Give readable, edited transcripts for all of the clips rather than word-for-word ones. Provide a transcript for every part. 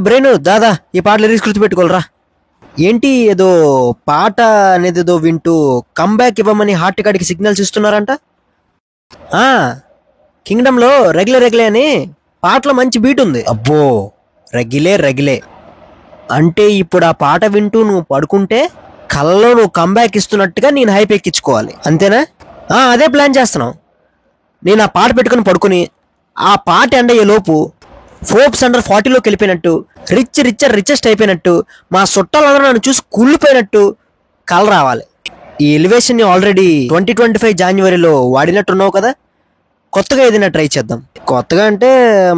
Brain దాదా ఈ పాట lyrics గుర్తుపెట్టుకోలరా. ఏంటి ఏదో పాట అనేది ఏదో వింటూ కంబ్యాక్ ఇవ్వమని హార్ట్ కాడికి సిగ్నల్స్ ఇస్తున్నారంట. కింగ్డమ్లో రెగ్యులే రెగ్యులే అని పాటలో మంచి బీట్ ఉంది. అబ్బో రెగ్యులే రెగ్యులే అంటే ఇప్పుడు ఆ పాట వింటూ నువ్వు పడుకుంటే కళ్ళలో నువ్వు కంబ్యాక్ ఇస్తున్నట్టుగా నేను హైప్ ఎక్కించుకోవాలి అంతేనా? అదే ప్లాన్ చేస్తున్నావు. నేను ఆ పాట పెట్టుకుని పడుకుని ఆ పాట ఎండ్ అయ్యే లోపు ఫోర్బ్స్ అండర్ 40లోకి వెళ్ళిపోయినట్టు, రిచెస్ట్ అయిపోయినట్టు, మా చుట్టాలందరూ నన్ను చూసి కుళ్ళిపోయినట్టు కళ రావాలి. ఈ ఎలివేషన్ని ఆల్రెడీ 2025 జాన్యువరిలో వాడినట్టున్నావు కదా, కొత్తగా ఏదైనా ట్రై చేద్దాం. కొత్తగా అంటే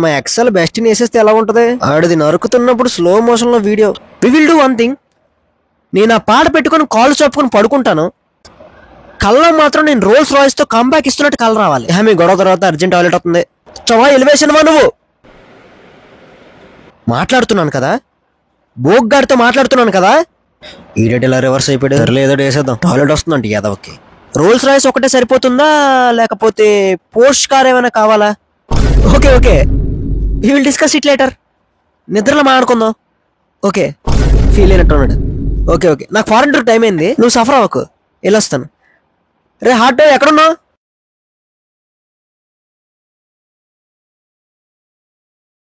మా ఎక్సెల్ బెస్ట్ని వేసేస్తే ఎలా ఉంటుంది? ఆడిది నరుకుతున్నప్పుడు స్లో మోషన్లో video. We will do one thing. నేను ఆ పాట పెట్టుకుని కాళ్ళు చెప్పుకొని పడుకుంటాను, కళ్ళలో మాత్రం నేను రోల్స్ రాయిస్తో కంబ్యాక్ ఇస్తున్నట్టు కళ రావాలి. మీ గొడవ తర్వాత అర్జెంట్ టాయిలెట్ అవుతుంది. చవా ఎలివేషన్ వా నువ్వు. మాట్లాడుతున్నాను కదా, బోగ్గాడితో మాట్లాడుతున్నాను కదా. ఈడేట్ ఇలా రివర్స్ అయిపోయాడు. సర్లే ఏదో వేసేద్దాం. టాయిలెట్ వస్తుందంట యాదవ్కి. రోల్స్ రాయిస్ ఒకటే సరిపోతుందా లేకపోతే పోస్ట్ కార్ ఏమైనా కావాలా? Okay we will discuss it later. నిద్రలో మాట్లాడుకుందాం. ఓకే ఫీల్ అయినట్టున్నాడు. ఓకే నాకు ఫారెన్ టూర్ టైం అయింది, నువ్వు సఫర్ అవ్వకు, వెళ్ళొస్తాను. రే హార్ట్ ఎక్కడున్నావు?